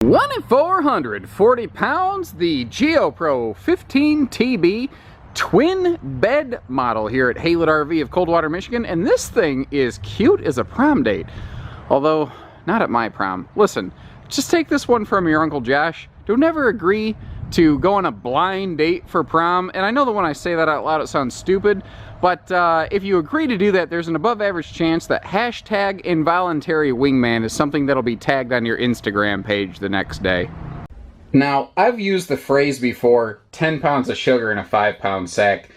1 in 440 pounds, the GeoPro 15TB twin bed model here at Haylett RV of Coldwater, Michigan. And this thing is cute as a prom date. Although, not at my prom. Listen, just take this one from your Uncle Josh. Don't ever agree to go on a blind date for prom. And I know that when I say that out loud it sounds stupid, but if you agree to do that, there's an above average chance that hashtag involuntary wingman is something that'll be tagged on your Instagram page the next day. Now, I've used the phrase before, 10 pounds of sugar in a 5-pound sack,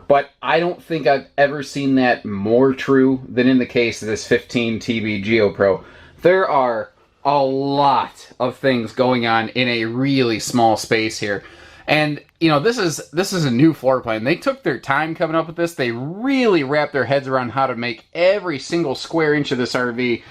but I don't think I've ever seen that more true than in the case of this 15TB GeoPro. There are a lot of things going on in a really small space here. And, you know, this is a new floor plan. They took their time coming up with this. They really wrapped their heads around how to make every single square inch of this RV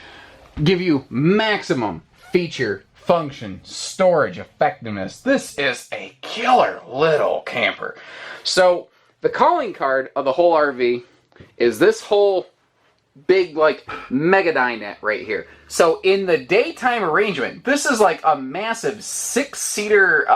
give you maximum feature, function, storage, effectiveness. This is a killer little camper. So the calling card of the whole RV is this whole big, like, Mega Dinette right here. So in the daytime arrangement, this is like a massive 6-seater,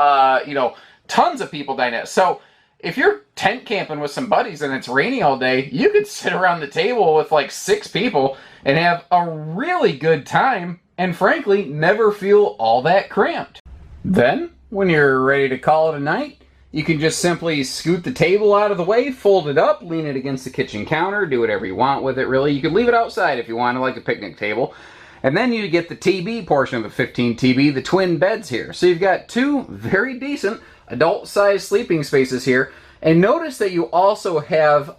you know, tons of people dinette. So if you're tent camping with some buddies and it's rainy all day, you could sit around the table with like 6 people and have a really good time and frankly never feel all that cramped. Then when you're ready to call it a night, you can just simply scoot the table out of the way, fold it up, lean it against the kitchen counter, do whatever you want with it really. You could leave it outside if you want, like a picnic table. And then you get the TB portion of the 15TB, the twin beds here. So you've got 2 very decent adult-sized sleeping spaces here. And notice that you also have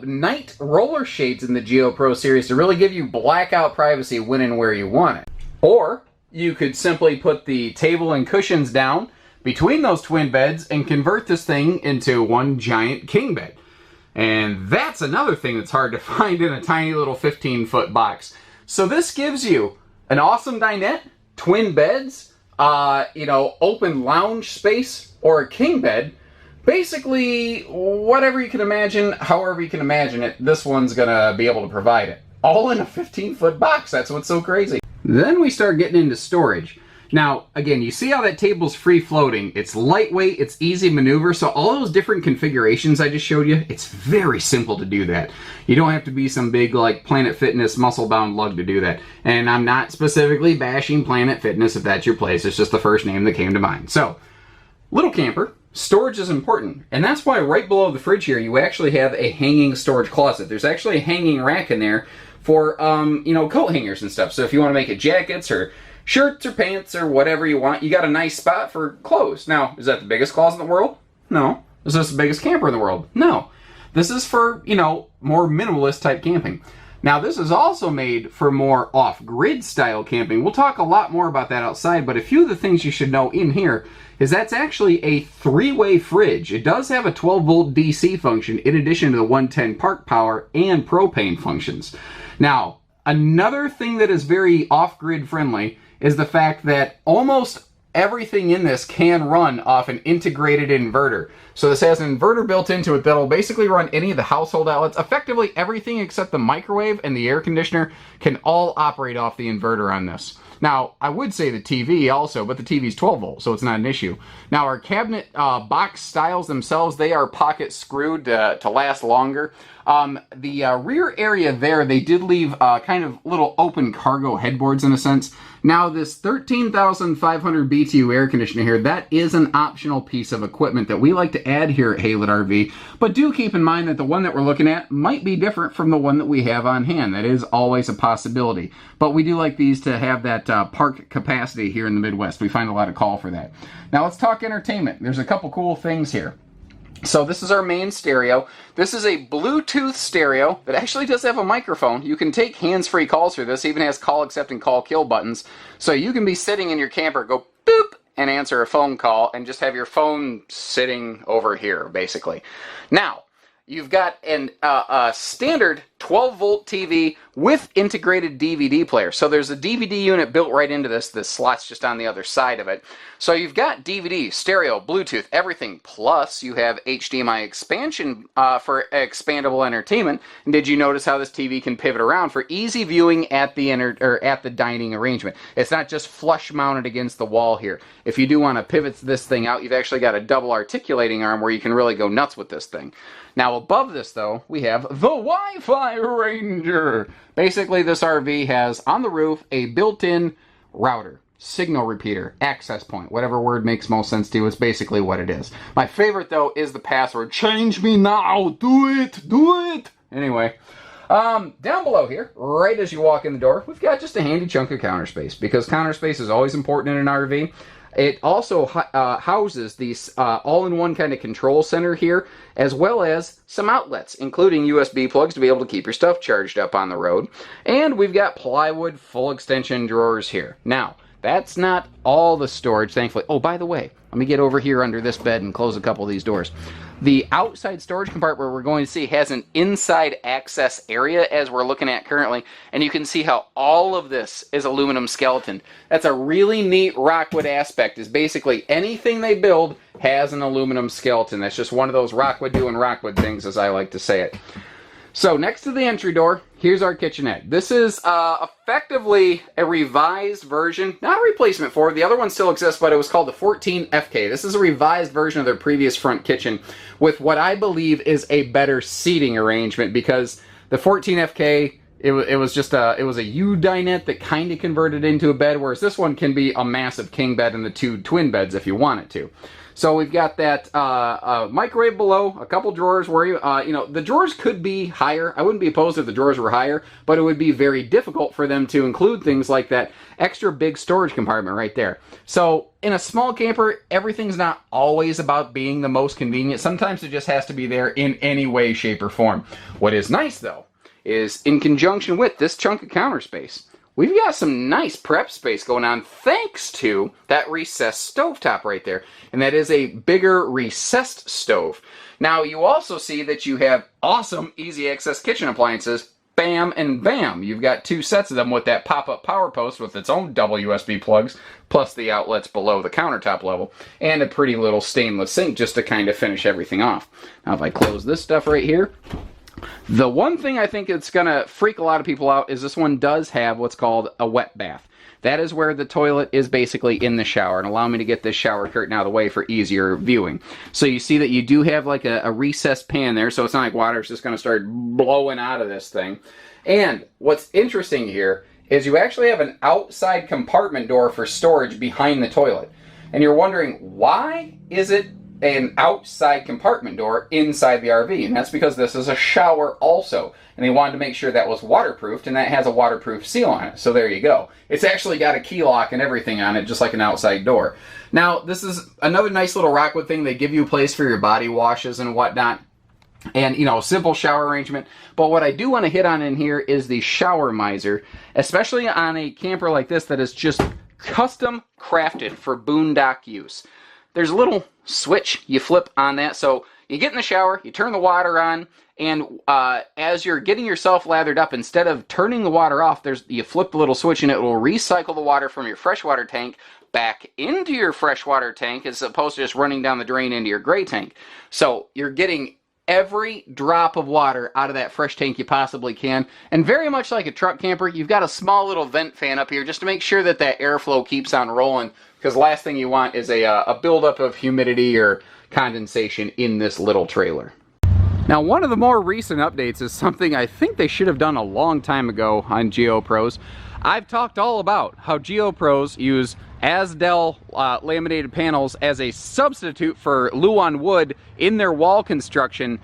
night roller shades in the GeoPro series to really give you blackout privacy when and where you want it. Or you could simply put the table and cushions down between those twin beds and convert this thing into one giant king bed. And that's another thing that's hard to find in a tiny little 15-foot box. So this gives you an awesome dinette, twin beds, you know, open lounge space, or a king bed. Basically, whatever you can imagine, however you can imagine it, this one's gonna be able to provide it. All in a 15-foot box, that's what's so crazy. Then we start getting into storage. Now, again, you see how that table's free floating. It's lightweight, it's easy maneuver, so all those different configurations I just showed you, it's very simple to do that. You don't have to be some big, like, Planet Fitness muscle-bound lug to do that. And I'm not specifically bashing Planet Fitness if that's your place, it's just the first name that came to mind. So, little camper, storage is important. And that's why right below the fridge here, you actually have a hanging storage closet. There's actually a hanging rack in there for, you know, coat hangers and stuff. So if you want to make it jackets or shirts or pants or whatever you want, you got a nice spot for clothes. Now, is that the biggest closet in the world? No. Is this the biggest camper in the world? No. This is for, you know, more minimalist type camping. Now, this is also made for more off-grid style camping. We'll talk a lot more about that outside, but a few of the things you should know in here is that's actually a 3-way fridge. It does have a 12-volt DC function in addition to the 110 park power and propane functions. Now, another thing that is very off-grid friendly is the fact that almost everything in this can run off an integrated inverter. So this has an inverter built into it that'll basically run any of the household outlets. Effectively everything except the microwave and the air conditioner can all operate off the inverter on this. Now, I would say the TV also, but the TV's 12 volt, so it's not an issue. Now, our cabinet box styles themselves, they are pocket screwed to last longer. The rear area there, they did leave kind of little open cargo headboards in a sense. Now, this 13,500 BTU air conditioner here, that is an optional piece of equipment that we like to add here at Haylett RV. But do keep in mind that the one that we're looking at might be different from the one that we have on hand. That is always a possibility. But we do like these to have that park capacity here in the Midwest. We find a lot of call for that. Now, let's talk entertainment. There's a couple cool things here. So this is our main stereo. This is a Bluetooth stereo that actually does have a microphone. You can take hands-free calls through this. It even has call accept and call kill buttons. So you can be sitting in your camper, go boop, and answer a phone call and just have your phone sitting over here, basically. Now, you've got a standard 12-volt TV with integrated DVD player. So there's a DVD unit built right into this. This slot's just on the other side of it. So you've got DVD, stereo, Bluetooth, everything. Plus, you have HDMI expansion for expandable entertainment. And did you notice how this TV can pivot around for easy viewing at the dining arrangement? It's not just flush mounted against the wall here. If you do want to pivot this thing out, you've actually got a double articulating arm where you can really go nuts with this thing. Now above this though, we have the Wi-Fi Ranger. Basically this RV has on the roof a built-in router, signal repeater, access point, whatever word makes most sense to you, is basically what it is. My favorite though is the password. Change me now, do it. Anyway, down below here, right as you walk in the door, we've got just a handy chunk of counter space, because counter space is always important in an RV. It also houses these all-in-one kind of control center here, as well as some outlets, including USB plugs to be able to keep your stuff charged up on the road. And we've got plywood full extension drawers here. Now, that's not all the storage, thankfully. Oh, by the way, let me get over here under this bed and close a couple of these doors. The outside storage compartment we're going to see has an inside access area, as we're looking at currently, and you can see how all of this is aluminum skeleton. That's a really neat Rockwood aspect, is basically anything they build has an aluminum skeleton. That's just one of those Rockwood doing Rockwood things, as I like to say it. So next to the entry door, here's our kitchenette. This is effectively a revised version, not a replacement for it. The other one still exists, but it was called the 14FK. This is a revised version of their previous front kitchen with what I believe is a better seating arrangement, because the 14FK, it was a U dinette that kind of converted into a bed, whereas this one can be a massive king bed and the two twin beds if you want it to. So we've got that microwave below, a couple drawers where you know, the drawers could be higher. I wouldn't be opposed if the drawers were higher, but it would be very difficult for them to include things like that extra big storage compartment right there. So in a small camper, everything's not always about being the most convenient. Sometimes it just has to be there in any way, shape, or form. What is nice though is in conjunction with this chunk of counter space, we've got some nice prep space going on thanks to that recessed stovetop right there. And that is a bigger recessed stove. Now you also see that you have awesome easy access kitchen appliances. Bam and bam. You've got two sets of them with that pop-up power post with its own double USB plugs, plus the outlets below the countertop level, and a pretty little stainless sink just to kind of finish everything off. Now if I close this stuff right here, the one thing I think it's going to freak a lot of people out is this one does have what's called a wet bath. That is where the toilet is basically in the shower, and allow me to get this shower curtain out of the way for easier viewing. So you see that you do have like a recessed pan there, so it's not like water's just going to start blowing out of this thing. And what's interesting here is you actually have an outside compartment door for storage behind the toilet. And you're wondering, why is it an outside compartment door inside the RV? And that's because this is a shower also, and they wanted to make sure that was waterproofed, and that has a waterproof seal on it. So there you go. It's actually got a key lock and everything on it, just like an outside door. Now this is another nice little Rockwood thing. They give you a place for your body washes and whatnot, and you know, simple shower arrangement. But what I do want to hit on in here is the shower miser, especially on a camper like this that is just custom crafted for boondock use. There's a little switch you flip on that, so you get in the shower, you turn the water on, and as you're getting yourself lathered up, instead of turning the water off, you flip the little switch and it will recycle the water from your freshwater tank back into your freshwater tank, as opposed to just running down the drain into your gray tank. So you're getting every drop of water out of that fresh tank you possibly can. And very much like a truck camper, you've got a small little vent fan up here just to make sure that that airflow keeps on rolling, because last thing you want is a buildup of humidity or condensation in this little trailer. Now, one of the more recent updates is something I think they should have done a long time ago on GeoPros. I've talked all about how GeoPros use AZDEL laminated panels as a substitute for Luan wood in their wall construction.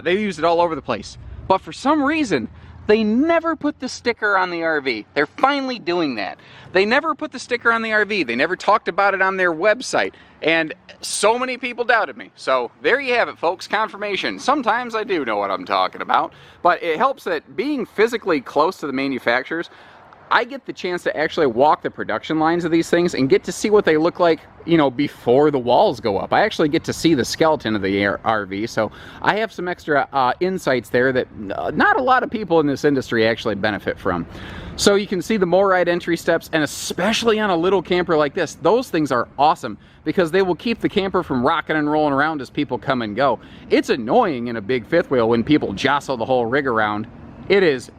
They use it all over the place. But for some reason, they never put the sticker on the RV. They're finally doing that. They never put the sticker on the RV. They never talked about it on their website. And so many people doubted me. So there you have it, folks. Confirmation. Sometimes I do know what I'm talking about. But it helps that being physically close to the manufacturers, I get the chance to actually walk the production lines of these things and get to see what they look like, you know, before the walls go up. I actually get to see the skeleton of the RV, so I have some extra insights there that not a lot of people in this industry actually benefit from. So you can see the MORryde entry steps, and especially on a little camper like this, those things are awesome because they will keep the camper from rocking and rolling around as people come and go. It's annoying in a big fifth wheel when people jostle the whole rig around. It is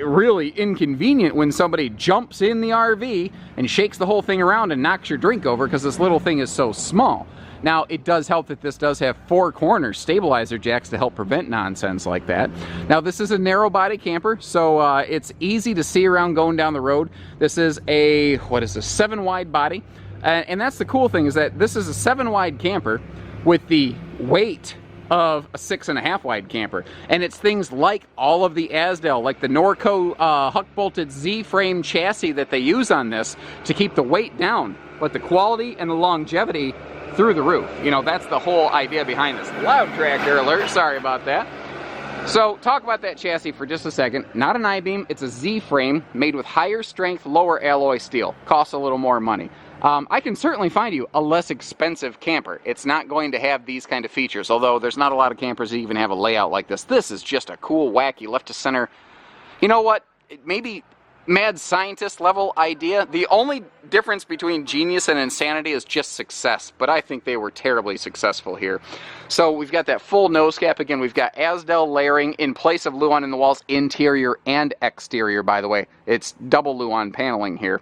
really inconvenient when somebody jumps in the RV and shakes the whole thing around and knocks your drink over because this little thing is so small. Now, it does help that this does have 4 corner stabilizer jacks to help prevent nonsense like that. Now, this is a narrow body camper, so it's easy to see around going down the road. This is a, 7 wide body. And that's the cool thing, is that this is a 7 wide camper with the weight of a 6.5 wide camper, and it's things like all of the AZDEL, like the Norco huck bolted Z-frame chassis that they use on this to keep the weight down, but the quality and the longevity through the roof. You know, that's the whole idea behind this. Loud tractor alert, sorry about that. So talk about that chassis for just a second. Not an I-beam, it's a Z-frame made with higher strength, lower alloy steel. Costs a little more money. I can certainly find you a less expensive camper. It's not going to have these kind of features, although there's not a lot of campers that even have a layout like this. This is just a cool, wacky, left to center, you know what, maybe mad scientist level idea. The only difference between genius and insanity is just success, but I think they were terribly successful here. So we've got that full nose cap. Again, we've got AZDEL layering in place of Luan in the walls, interior and exterior, by the way. It's double Luan paneling here.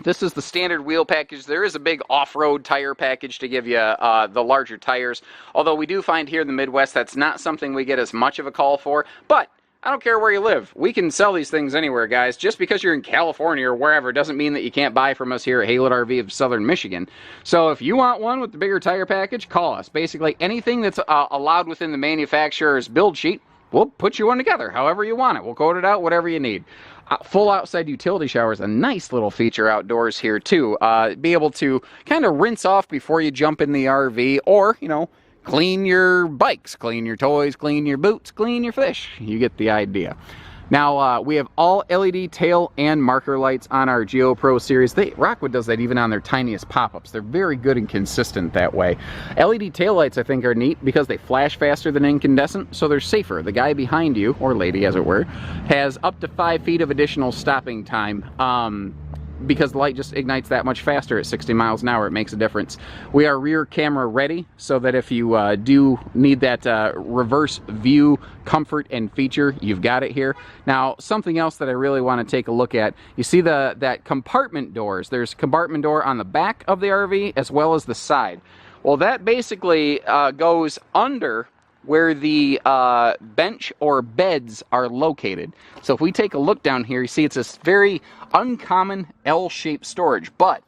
This is the standard wheel package. There is a big off-road tire package to give you the larger tires. Although we do find here in the Midwest that's not something we get as much of a call for. But I don't care where you live. We can sell these things anywhere, guys. Just because you're in California or wherever doesn't mean that you can't buy from us here at Haylett RV of Southern Michigan. So if you want one with the bigger tire package, call us. Basically anything that's allowed within the manufacturer's build sheet, we'll put you one together however you want it. We'll code it out, whatever you need. Full outside utility shower is a nice little feature outdoors here too. Be able to kind of rinse off before you jump in the RV, or, you know, clean your bikes, clean your toys, clean your boots, clean your fish. You get the idea. Now, we have all LED tail and marker lights on our Geo Pro series. Rockwood does that even on their tiniest pop-ups. They're very good and consistent that way. LED tail lights, I think, are neat because they flash faster than incandescent, so they're safer. The guy behind you, or lady as it were, has up to 5 feet of additional stopping time. Because the light just ignites that much faster at 60 miles an hour. It makes a difference. We are rear camera ready, so that if you do need that reverse view comfort and feature, you've got it here. Now, something else that I really want to take a look at, you see that compartment doors. There's a compartment door on the back of the RV as well as the side. Well, that basically goes under where the bench or beds are located. So if we take a look down here, you see it's this very uncommon L-shaped storage, but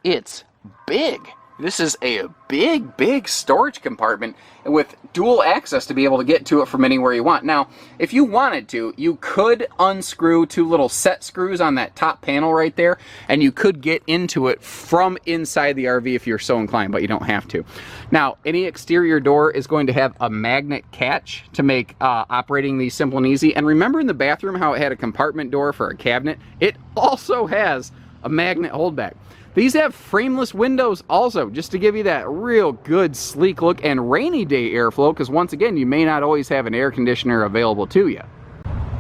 it's big. This is a big storage compartment with dual access to be able to get to it from anywhere you want. Now, if you wanted to, you could unscrew 2 little set screws on that top panel right there, and you could get into it from inside the RV if you're so inclined, but you don't have to. Now, any exterior door is going to have a magnet catch to make operating these simple and easy. And remember in the bathroom how it had a compartment door for a cabinet? It also has a magnet holdback. These have frameless windows also, just to give you that real good sleek look and rainy day airflow, because once again, you may not always have an air conditioner available to you.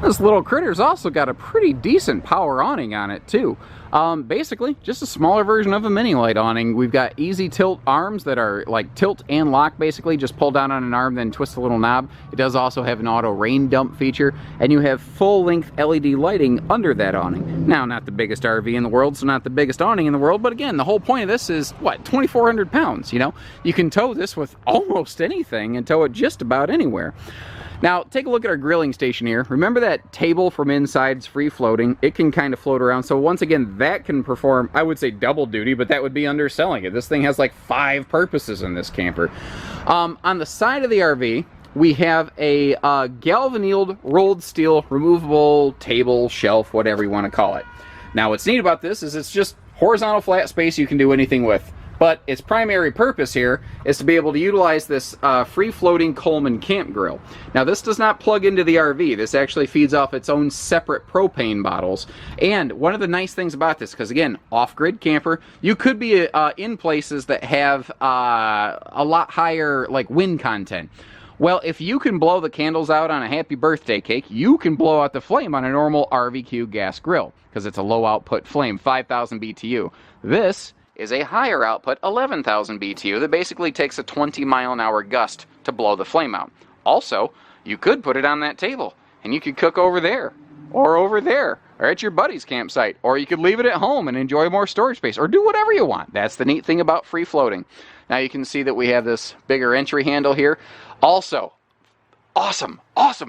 This little critter's also got a pretty decent power awning on it too. Basically, just a smaller version of a mini light awning. We've got easy tilt arms that are like tilt and lock basically. Just pull down on an arm, then twist a little knob. It does also have an auto rain dump feature, and you have full length LED lighting under that awning. Now, not the biggest RV in the world, so not the biggest awning in the world, but again, the whole point of this is, what, 2,400 pounds, you know? You can tow this with almost anything and tow it just about anywhere. Now, take a look at our grilling station here. Remember that table from inside's free floating? It can kind of float around. So once again, that can perform, I would say double duty, but that would be underselling it. This thing has like 5 purposes in this camper. On the side of the RV, we have a galvanized rolled steel removable table, shelf, whatever you want to call it. Now, what's neat about this is it's just horizontal flat space you can do anything with. But its primary purpose here is to be able to utilize this free-floating Coleman camp grill. Now this does not plug into the RV. This actually feeds off its own separate propane bottles. And one of the nice things about this, because again, off-grid camper, you could be in places that have a lot higher like wind content. Well, if you can blow the candles out on a happy birthday cake, you can blow out the flame on a normal RVQ gas grill, because it's a low output flame, 5,000 BTU. This is a higher output, 11,000 BTU, that basically takes a 20-mile-an-hour gust to blow the flame out. Also, you could put it on that table, and you could cook over there, or at your buddy's campsite, or you could leave it at home and enjoy more storage space, or do whatever you want. That's the neat thing about free floating. Now you can see that we have this bigger entry handle here. Also, awesome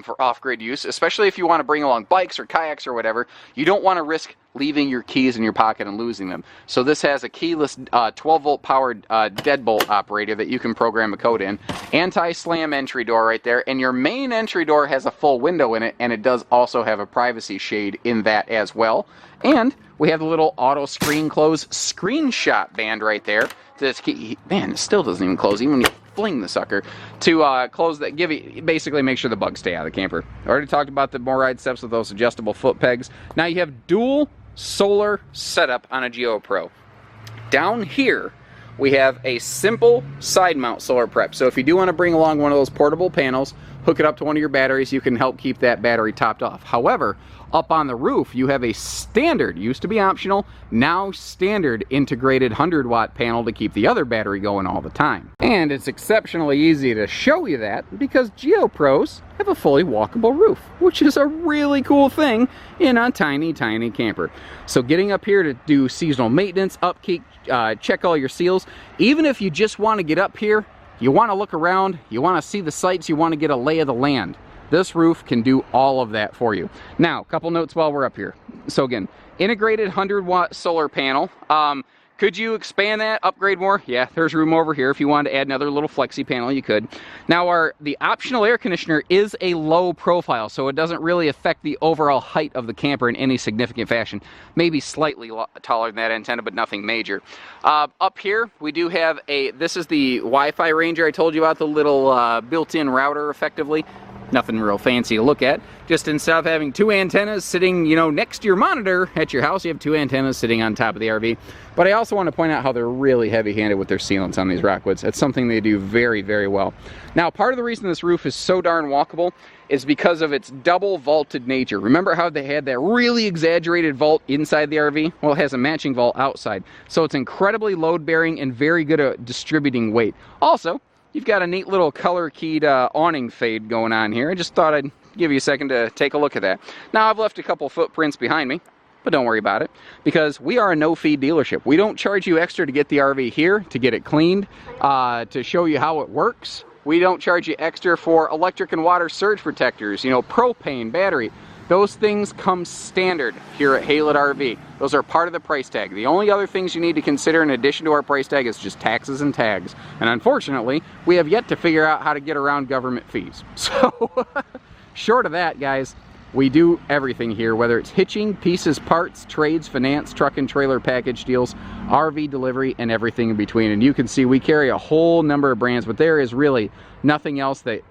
for off-grid use, especially if you want to bring along bikes or kayaks or whatever. You don't want to risk leaving your keys in your pocket and losing them. So this has a keyless 12-volt powered deadbolt operator that you can program a code in. Anti-slam entry door right there, and your main entry door has a full window in it, and it does also have a privacy shade in that as well. And we have the little auto screen close screenshot band right there. Man, it still doesn't even close, even when you fling the sucker, to close that, basically make sure the bugs stay out of the camper. I already talked about the more ride steps with those adjustable foot pegs. Now you have dual solar setup on a Geo Pro. Down here, we have a simple side mount solar prep. So if you do want to bring along one of those portable panels, hook it up to one of your batteries, you can help keep that battery topped off. However, up on the roof, you have a standard, used to be optional, now standard integrated 100-watt panel to keep the other battery going all the time. And it's exceptionally easy to show you that because Geo Pros have a fully walkable roof, which is a really cool thing in a tiny, tiny camper. So getting up here to do seasonal maintenance, upkeep, check all your seals, even if you just want to get up here, you want to look around, you want to see the sights, you want to get a lay of the land, this roof can do all of that for you. Now, a couple notes while we're up here. So again, integrated 100-watt solar panel. Could you expand that, upgrade more? Yeah, there's room over here. If you wanted to add another little flexi panel, you could. Now, the optional air conditioner is a low profile, so it doesn't really affect the overall height of the camper in any significant fashion. Maybe slightly taller than that antenna, but nothing major. Up here, we do have this is the Wi-Fi Ranger I told you about, the little built-in router, effectively. Nothing real fancy to look at. Just instead of having two antennas sitting, next to your monitor at your house, you have two antennas sitting on top of the RV. But I also want to point out how they're really heavy-handed with their sealants on these Rockwoods. It's something they do very, very well. Now, part of the reason this roof is so darn walkable is because of its double vaulted nature. Remember how they had that really exaggerated vault inside the RV? Well, it has a matching vault outside. So it's incredibly load-bearing and very good at distributing weight. Also, you've got a neat little color-keyed awning fade going on here. I just thought I'd give you a second to take a look at that. Now, I've left a couple footprints behind me, but don't worry about it, because we are a no-fee dealership. We don't charge you extra to get the RV here, to get it cleaned, to show you how it works. We don't charge you extra for electric and water surge protectors, propane, battery. Those things come standard here at Haylett RV. Those are part of the price tag. The only other things you need to consider in addition to our price tag is just taxes and tags. And unfortunately, we have yet to figure out how to get around government fees. So, short of that, guys, we do everything here, whether it's hitching, pieces, parts, trades, finance, truck and trailer package deals, RV delivery, and everything in between. And you can see we carry a whole number of brands, but there is really nothing else that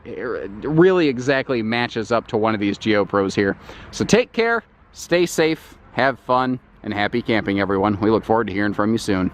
really exactly matches up to one of these Geo Pros here. So take care, stay safe, have fun, and happy camping, everyone. We look forward to hearing from you soon.